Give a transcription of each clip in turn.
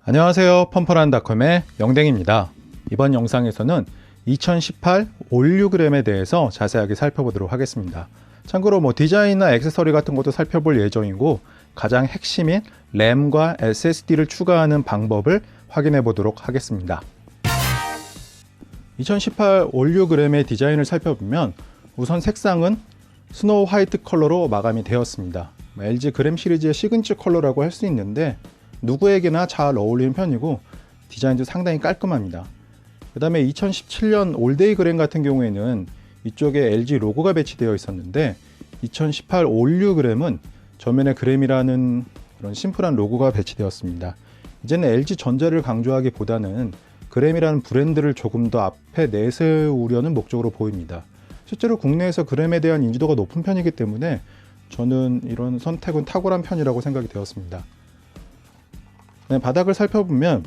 안녕하세요. 펌퍼란닷컴의 영댕입니다. 이번 영상에서는 2018 올류그램에 대해서 자세하게 살펴보도록 하겠습니다. 참고로 디자인이나 액세서리 같은 것도 살펴볼 예정이고, 가장 핵심인 램과 SSD를 추가하는 방법을 확인해 보도록 하겠습니다. 2018 올류그램의 디자인을 살펴보면 우선 색상은 스노우 화이트 컬러로 마감이 되었습니다. LG 그램 시리즈의 시그니처 컬러라고 할 수 있는데 누구에게나 잘 어울리는 편이고 디자인도 상당히 깔끔합니다. 그 다음에 2017년 올데이 그램 같은 경우에는 이쪽에 LG 로고가 배치되어 있었는데 2018 올류 그램은 전면에 그램이라는 그런 심플한 로고가 배치되었습니다. 이제는 LG 전자를 강조하기보다는 그램이라는 브랜드를 조금 더 앞에 내세우려는 목적으로 보입니다. 실제로 국내에서 그램에 대한 인지도가 높은 편이기 때문에 저는 이런 선택은 탁월한 편이라고 생각이 되었습니다. 바닥을 살펴보면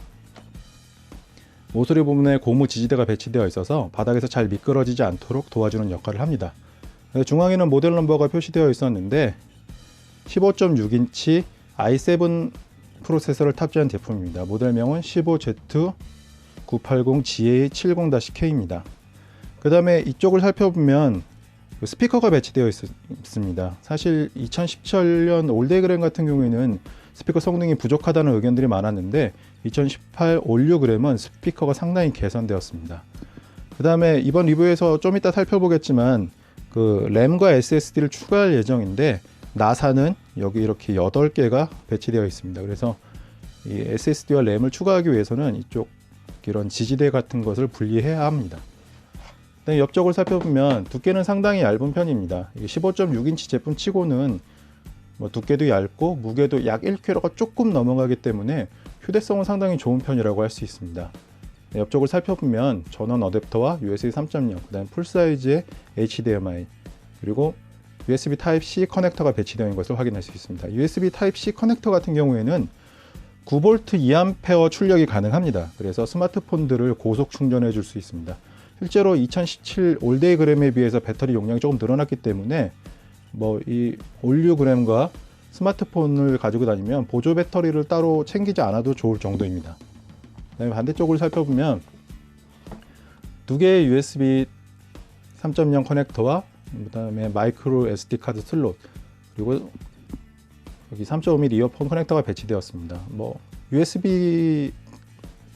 모서리 부분에 고무 지지대가 배치되어 있어서 바닥에서 잘 미끄러지지 않도록 도와주는 역할을 합니다. 중앙에는 모델 넘버가 표시되어 있었는데 15.6인치 i7 프로세서를 탑재한 제품입니다. 모델명은 15Z980GA70-K입니다. 그 다음에 이쪽을 살펴보면 스피커가 배치되어 있습니다. 사실 2017년 올데이 그램 같은 경우에는 스피커 성능이 부족하다는 의견들이 많았는데 2018 올류 그램은 스피커가 상당히 개선되었습니다. 그 다음에 이번 리뷰에서 좀 이따 살펴보겠지만 그 램과 SSD를 추가할 예정인데 나사는 여기 이렇게 8개가 배치되어 있습니다. 그래서 이 SSD와 램을 추가하기 위해서는 이쪽 이런 지지대 같은 것을 분리해야 합니다. 옆쪽을 살펴보면 두께는 상당히 얇은 편입니다. 15.6인치 제품 치고는 두께도 얇고 무게도 약 1kg가 조금 넘어가기 때문에 휴대성은 상당히 좋은 편이라고 할 수 있습니다. 옆쪽을 살펴보면 전원 어댑터와 USB 3.0, 그 다음 풀사이즈의 HDMI, 그리고 USB Type-C 커넥터가 배치되어 있는 것을 확인할 수 있습니다. USB Type-C 커넥터 같은 경우에는 9V 2A 출력이 가능합니다. 그래서 스마트폰들을 고속 충전해 줄 수 있습니다. 실제로 2017 올데이 그램에 비해서 배터리 용량이 조금 늘어났기 때문에 이 올류 그램과 스마트폰을 가지고 다니면 보조 배터리를 따로 챙기지 않아도 좋을 정도입니다. 그다음에 반대쪽을 살펴보면 두 개의 USB 3.0 커넥터와 그다음에 마이크로 SD 카드 슬롯, 그리고 여기 3.5mm 이어폰 커넥터가 배치되었습니다. USB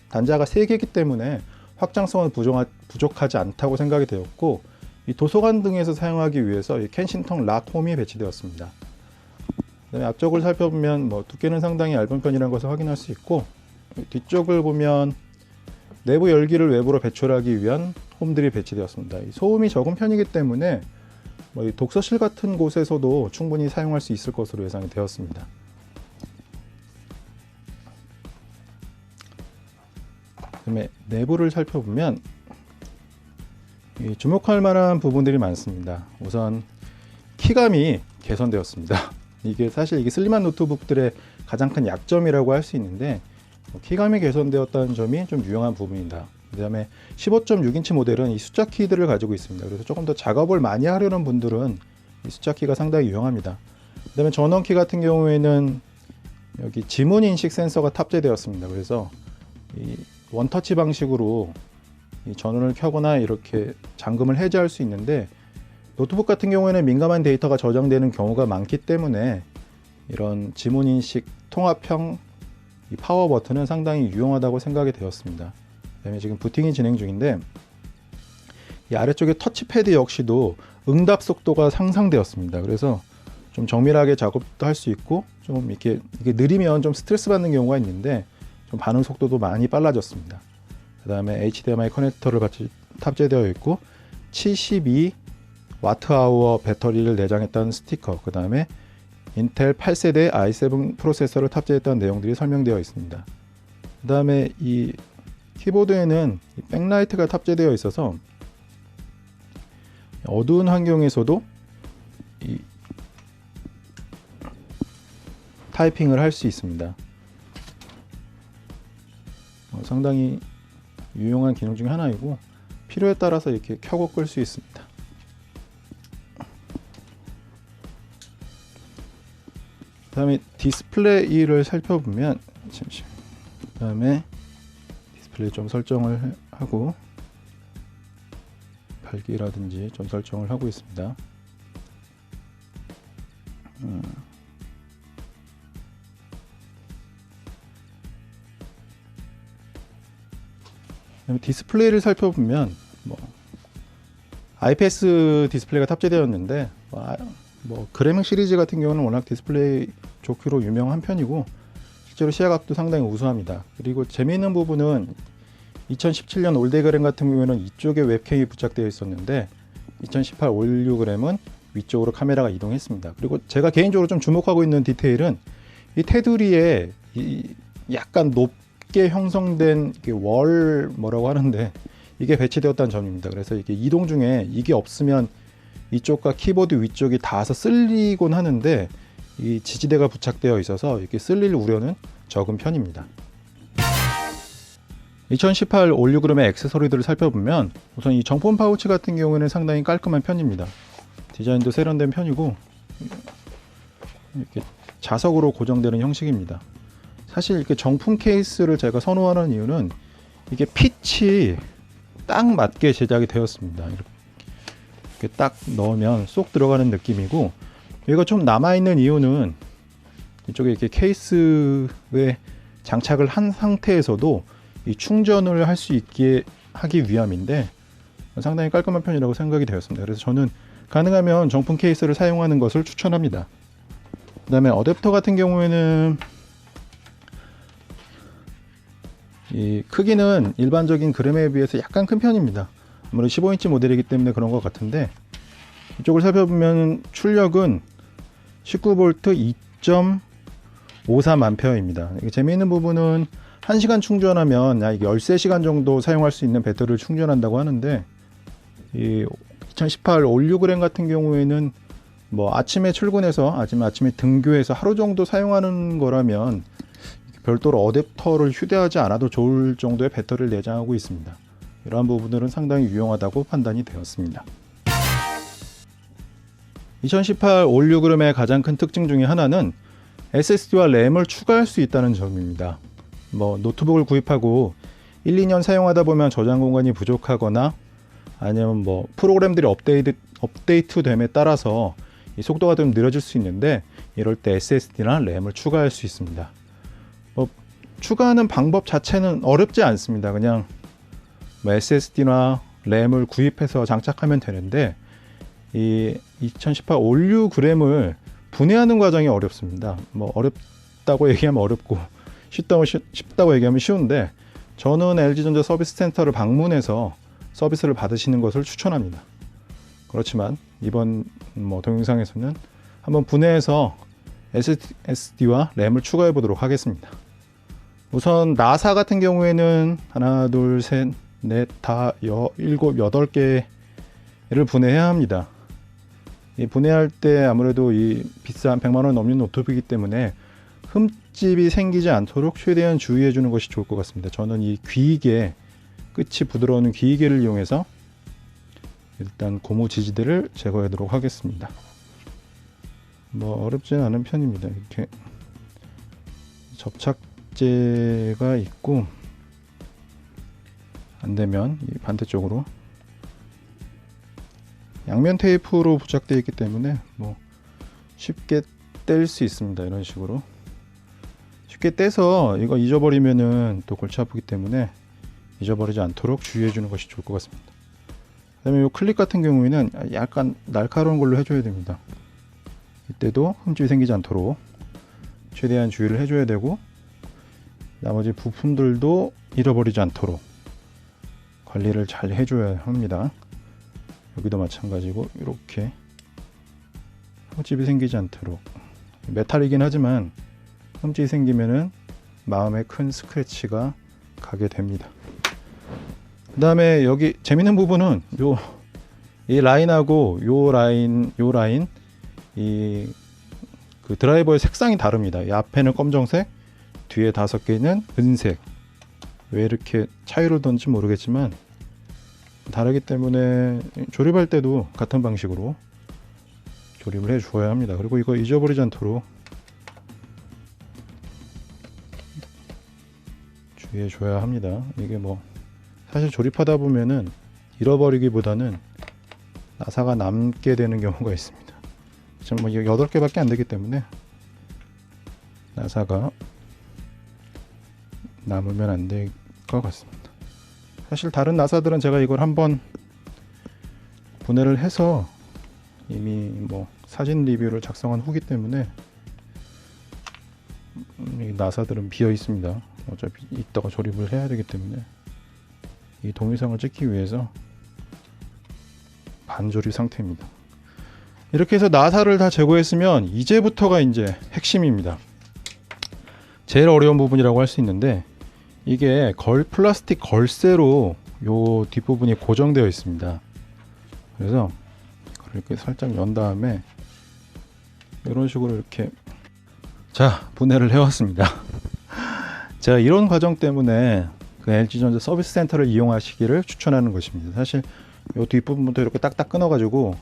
단자가 3개이기 때문에 확장성은 부족하지 않다고 생각이 되었고, 이 도서관 등에서 사용하기 위해서 이 켄싱턴 락 홈이 배치되었습니다. 그다음에 앞쪽을 살펴보면 두께는 상당히 얇은 편이라는 것을 확인할 수 있고, 뒤쪽을 보면 내부 열기를 외부로 배출하기 위한 홈들이 배치되었습니다. 이 소음이 적은 편이기 때문에 이 독서실 같은 곳에서도 충분히 사용할 수 있을 것으로 예상이 되었습니다. 그다음에 내부를 살펴보면 주목할 만한 부분들이 많습니다. 우선 키감이 개선되었습니다. 이게 슬림한 노트북들의 가장 큰 약점이라고 할 수 있는데 키감이 개선되었다는 점이 좀 유용한 부분입니다. 그 다음에 15.6인치 모델은 이 숫자 키들을 가지고 있습니다. 그래서 조금 더 작업을 많이 하려는 분들은 이 숫자 키가 상당히 유용합니다. 그 다음에 전원키 같은 경우에는 여기 지문 인식 센서가 탑재되었습니다. 그래서 이 원터치 방식으로 이 전원을 켜거나 이렇게 잠금을 해제할 수 있는데, 노트북 같은 경우에는 민감한 데이터가 저장되는 경우가 많기 때문에 이런 지문인식 통합형 이 파워 버튼은 상당히 유용하다고 생각이 되었습니다. 그다음에 지금 부팅이 진행 중인데 이 아래쪽에 터치패드 역시도 응답 속도가 상상되었습니다. 그래서 좀 정밀하게 작업도 할 수 있고, 좀 이게 느리면 좀 스트레스 받는 경우가 있는데 좀 반응 속도도 많이 빨라졌습니다. 그 다음에 HDMI 커넥터를 같이 탑재되어 있고 72Wh 배터리를 내장했다는 스티커, 그 다음에 인텔 8세대 i7 프로세서를 탑재했다는 내용들이 설명되어 있습니다. 그 다음에 이 키보드에는 이 백라이트가 탑재되어 있어서 어두운 환경에서도 이 타이핑을 할 수 있습니다. 상당히 유용한 기능 중에 하나이고 필요에 따라서 이렇게 켜고 끌 수 있습니다. 그 다음에 디스플레이를 살펴보면 잠시만요. 그다음에 디스플레이 좀 설정을 하고 밝기라든지 좀 설정을 하고 있습니다. 디스플레이를 살펴보면 IPS 디스플레이가 탑재되었는데 그래밍 시리즈 같은 경우는 워낙 디스플레이 좋기로 유명한 편이고 실제로 시야각도 상당히 우수합니다. 그리고 재미있는 부분은 2017년 올데그램 같은 경우에는 이쪽에 웹캠이 부착되어 있었는데 2018 올류그램은 위쪽으로 카메라가 이동했습니다. 그리고 제가 개인적으로 좀 주목하고 있는 디테일은 이 테두리에 약간 높게 형성된 월 뭐라고 하는데 이게 배치되었다는 점입니다. 그래서 이게 이동 중에 이게 없으면 이쪽과 키보드 위쪽이 닿아서 쓸리곤 하는데 이 지지대가 부착되어 있어서 이렇게 쓸릴 우려는 적은 편입니다. 2018 올류그램의 액세서리들을 살펴보면 우선 이 정품 파우치 같은 경우에는 상당히 깔끔한 편입니다. 디자인도 세련된 편이고 이렇게 자석으로 고정되는 형식입니다. 사실 이렇게 정품 케이스를 제가 선호하는 이유는 이게 핏이 딱 맞게 제작이 되었습니다. 이렇게 딱 넣으면 쏙 들어가는 느낌이고 얘가 좀 남아있는 이유는 이쪽에 이렇게 케이스에 장착을 한 상태에서도 이 충전을 할 수 있게 하기 위함인데 상당히 깔끔한 편이라고 생각이 되었습니다. 그래서 저는 가능하면 정품 케이스를 사용하는 것을 추천합니다. 그 다음에 어댑터 같은 경우에는 이 크기는 일반적인 그램에 비해서 약간 큰 편입니다. 아무래도 15인치 모델이기 때문에 그런 것 같은데 이쪽을 살펴보면 출력은 19V 2.54A 재미있는 부분은 1시간 충전하면 이게 13시간 정도 사용할 수 있는 배터리를 충전한다고 하는데 이 2018 올류그램 같은 경우에는 아침에 출근해서 아침에 등교해서 하루 정도 사용하는 거라면 별도로 어댑터를 휴대하지 않아도 좋을 정도의 배터리를 내장하고 있습니다. 이러한 부분들은 상당히 유용하다고 판단이 되었습니다. 2018 올류그램의 가장 큰 특징 중에 하나는 SSD와 램을 추가할 수 있다는 점입니다. 노트북을 구입하고 1, 2년 사용하다 보면 저장 공간이 부족하거나 아니면 프로그램들이 업데이트됨에 따라서 이 속도가 좀 느려질 수 있는데 이럴 때 SSD나 램을 추가할 수 있습니다. 추가하는 방법 자체는 어렵지 않습니다. 그냥 SSD나 램을 구입해서 장착하면 되는데 이 2018 올류그램을 분해하는 과정이 어렵습니다. 어렵다고 얘기하면 어렵고 쉽다고 얘기하면 쉬운데 저는 LG전자 서비스 센터를 방문해서 서비스를 받으시는 것을 추천합니다. 그렇지만 이번 동영상에서는 한번 분해해서 SSD와 램을 추가해 보도록 하겠습니다. 우선 나사 같은 경우에는 하나, 둘, 셋, 넷, 다, 일곱, 8개를 분해해야 합니다. 이 분해할 때 아무래도 이 비싼 100만원 넘는 노트북이기 때문에 흠집이 생기지 않도록 최대한 주의해 주는 것이 좋을 것 같습니다. 저는 이 귀이개, 끝이 부드러운 귀이개를 이용해서 일단 고무 지지대를 제거하도록 하겠습니다. 어렵지는 않은 편입니다. 이렇게 접착제가 있고 안되면 이 반대쪽으로 양면 테이프로 부착되어 있기 때문에 쉽게 뗄 수 있습니다. 이런 식으로 쉽게 떼서 이거 잊어버리면은 또 골치 아프기 때문에 잊어버리지 않도록 주의해 주는 것이 좋을 것 같습니다. 그 다음에 이 클립 같은 경우에는 약간 날카로운 걸로 해줘야 됩니다. 이때도 흠집이 생기지 않도록 최대한 주의를 해줘야 되고 나머지 부품들도 잃어버리지 않도록 관리를 잘 해줘야 합니다. 여기도 마찬가지고 이렇게 흠집이 생기지 않도록 메탈이긴 하지만 흠집이 생기면은 마음에 큰 스크래치가 가게 됩니다. 그 다음에 여기 재밌는 부분은 이 라인하고 요 라인 그 드라이버의 색상이 다릅니다. 이 앞에는 검정색, 뒤에 5개는 은색. 왜 이렇게 차이를 둔지 모르겠지만 다르기 때문에 조립할 때도 같은 방식으로 조립을 해 주어야 합니다. 그리고 이거 잊어버리지 않도록 주의해줘야 합니다. 이게 뭐 사실 조립하다 보면은 잃어버리기보다는 나사가 남게 되는 경우가 있습니다. 지금 뭐 8개밖에 안 되기 때문에 나사가 남으면 안 될 것 같습니다. 사실 다른 나사들은 제가 이걸 한번 분해를 해서 이미 뭐 사진 리뷰를 작성한 후기 때문에 이 나사들은 비어 있습니다. 어차피 이따가 조립을 해야 되기 때문에 이 동영상을 찍기 위해서 반조립 상태입니다. 이렇게 해서 나사를 다 제거했으면 이제부터가 이제 핵심입니다. 제일 어려운 부분이라고 할 수 있는데, 이게 플라스틱 걸쇠로 요 뒷부분이 고정되어 있습니다. 그래서 이렇게 살짝 연 다음에 이런 식으로 이렇게 분해를 해왔습니다. 제가 이런 과정 때문에 그 LG전자 서비스 센터를 이용하시기를 추천하는 것입니다. 사실 이 뒷부분부터 이렇게 딱딱 끊어 가지고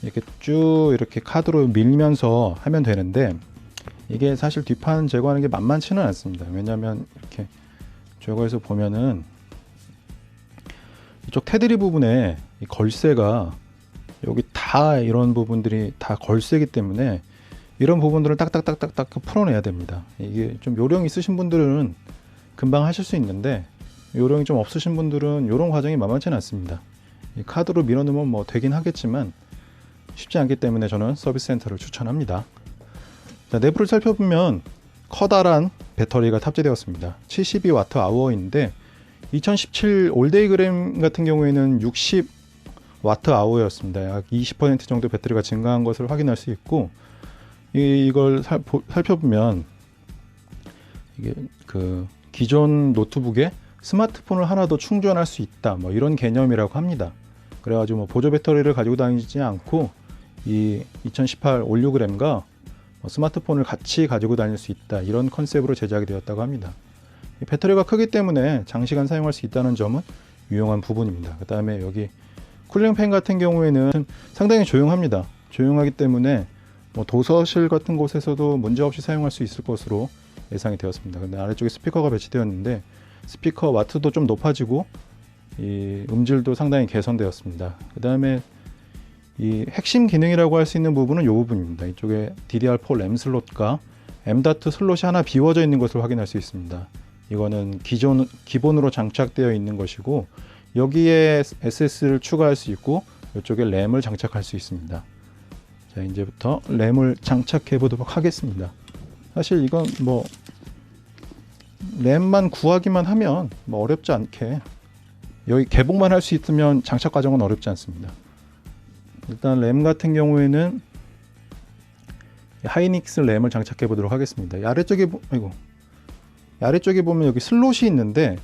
이렇게 쭉 이렇게 카드로 밀면서 하면 되는데, 이게 사실 뒷판 제거하는 게 만만치는 않습니다. 왜냐하면 이렇게 제거해서 보면은 이쪽 테두리 부분에 이 걸쇠가 여기 다 이런 부분들이 다 걸쇠이기 때문에 이런 부분들을 딱딱딱딱딱 풀어내야 됩니다. 이게 좀 요령 있으신 분들은 금방 하실 수 있는데, 요령이 좀 없으신 분들은 이런 과정이 만만치는 않습니다. 이 카드로 밀어넣으면 뭐 되긴 하겠지만 쉽지 않기 때문에 저는 서비스 센터를 추천합니다. 자, 내부를 살펴보면 커다란 배터리가 탑재되었습니다. 72Wh인데 2017 올데이그램 같은 경우에는 60Wh였습니다. 약 20% 정도 배터리가 증가한 것을 확인할 수 있고, 이걸 살펴보면 이게 그 기존 노트북에 스마트폰을 하나 더 충전할 수 있다, 뭐 이런 개념이라고 합니다. 그래가지고 뭐 보조 배터리를 가지고 다니지 않고 이 2018 올류그램과 스마트폰을 같이 가지고 다닐 수 있다, 이런 컨셉으로 제작이 되었다고 합니다. 이 배터리가 크기 때문에 장시간 사용할 수 있다는 점은 유용한 부분입니다. 그 다음에 여기 쿨링팬 같은 경우에는 상당히 조용합니다. 조용하기 때문에 뭐 도서실 같은 곳에서도 문제없이 사용할 수 있을 것으로 예상이 되었습니다. 근데 아래쪽에 스피커가 배치되었는데 스피커 와트도 좀 높아지고 이 음질도 상당히 개선되었습니다. 그 다음에 이 핵심 기능이라고 할 수 있는 부분은 이 부분입니다. 이쪽에 DDR4 램 슬롯과 M.2 슬롯이 하나 비워져 있는 것을 확인할 수 있습니다. 이거는 기본으로 장착되어 있는 것이고, 여기에 SS를 추가할 수 있고 이쪽에 램을 장착할 수 있습니다. 자, 이제부터 램을 장착해 보도록 하겠습니다. 사실 이건 뭐 램만 구하기만 하면 뭐 어렵지 않게, 여기 개봉만 할 수 있으면 장착 과정은 어렵지 않습니다. 일단 램 같은 경우에는 하이닉스 램을 장착해 보도록 하겠습니다. 이 아래쪽에 보면 여기 슬롯이 있는데,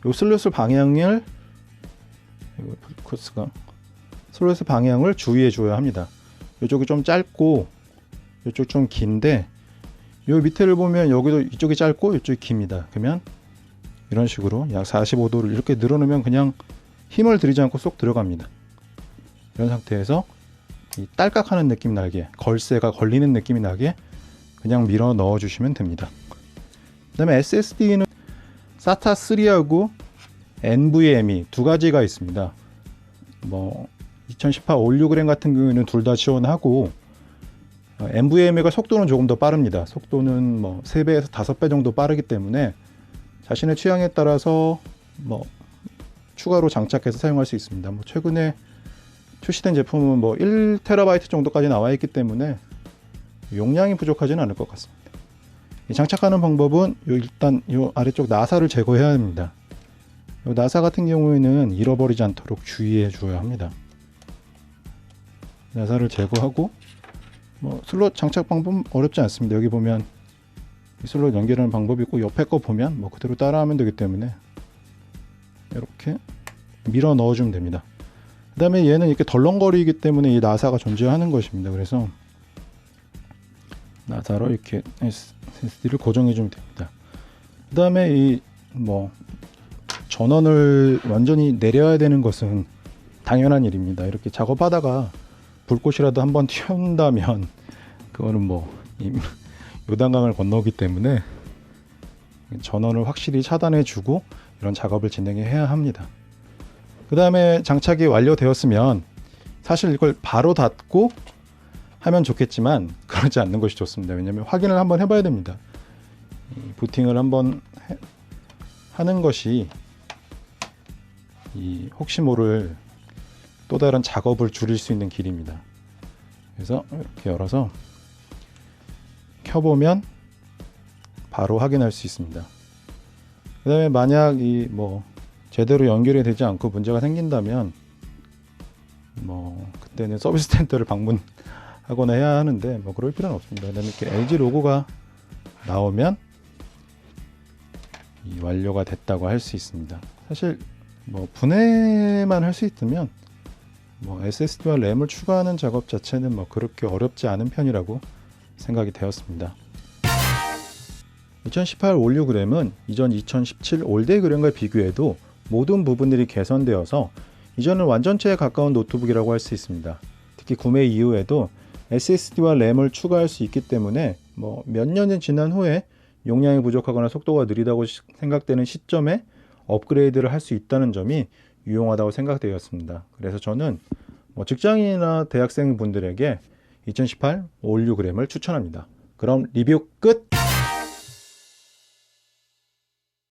이 슬롯의 방향을 슬롯의 방향을 주의해 줘야 합니다. 이쪽이 좀 짧고 이쪽 좀 긴데, 이 밑에를 보면 여기도 이쪽이 짧고 이쪽이 깁니다. 그러면 이런 식으로 약 45도를 이렇게 늘어놓으면 그냥 힘을 들이지 않고 쏙 들어갑니다. 이런 상태에서 이 딸깍하는 느낌 나게, 걸쇠가 걸리는 느낌이 나게 그냥 밀어 넣어 주시면 됩니다. 그 다음에 SSD는 SATA 3하고 NVMe 두 가지가 있습니다. 뭐 2018 올류그램 같은 경우에는 둘 다 지원하고, NVMe가 속도는 조금 더 빠릅니다. 속도는 뭐 3배에서 5배 정도 빠르기 때문에 자신의 취향에 따라서 뭐 추가로 장착해서 사용할 수 있습니다. 뭐 최근에 출시된 제품은 뭐 1TB 정도까지 나와 있기 때문에 용량이 부족하지는 않을 것 같습니다. 이 장착하는 방법은 일단 이 아래쪽 나사를 제거해야 합니다. 이 나사 같은 경우에는 잃어버리지 않도록 주의해 주어야 합니다. 나사를 제거하고, 뭐 슬롯 장착 방법 어렵지 않습니다. 여기 보면 이 슬롯 연결하는 방법이 있고, 옆에 거 보면 뭐 그대로 따라하면 되기 때문에 이렇게 밀어 넣어주면 됩니다. 그 다음에 얘는 이렇게 덜렁거리기 때문에 이 나사가 존재하는 것입니다. 그래서 나사로 이렇게 SSD를 고정해 주면 됩니다. 그 다음에 이 뭐 전원을 완전히 내려야 되는 것은 당연한 일입니다. 이렇게 작업하다가 불꽃이라도 한번 튀어나온다면 그거는 뭐 요단강을 건너기 때문에 전원을 확실히 차단해주고 이런 작업을 진행해야 합니다. 그 다음에 장착이 완료되었으면 사실 이걸 바로 닫고 하면 좋겠지만 그러지 않는 것이 좋습니다. 왜냐하면 확인을 한번 해봐야 됩니다. 이 부팅을 한번 하는 것이 이 혹시 모를 또 다른 작업을 줄일 수 있는 길입니다. 그래서 이렇게 열어서 켜보면 바로 확인할 수 있습니다. 그 다음에 만약 이 제대로 연결이 되지 않고 문제가 생긴다면 그때는 서비스 센터를 방문하거나 해야 하는데 그럴 필요는 없습니다. 그다음에 이렇게 LG 로고가 나오면 이 완료가 됐다고 할 수 있습니다. 사실 분해만 할 수 있다면 SSD와 램을 추가하는 작업 자체는 그렇게 어렵지 않은 편이라고 생각이 되었습니다. 2018 올류그램은 이전 2017 올데그램과 비교해도 모든 부분들이 개선되어서 이전은 완전체에 가까운 노트북이라고 할 수 있습니다. 특히 구매 이후에도 SSD와 램을 추가할 수 있기 때문에 몇 년이 지난 후에 용량이 부족하거나 속도가 느리다고 생각되는 시점에 업그레이드를 할 수 있다는 점이 유용하다고 생각되었습니다. 그래서 저는 직장인이나 대학생 분들에게 2018 올류그램을 추천합니다. 그럼 리뷰 끝!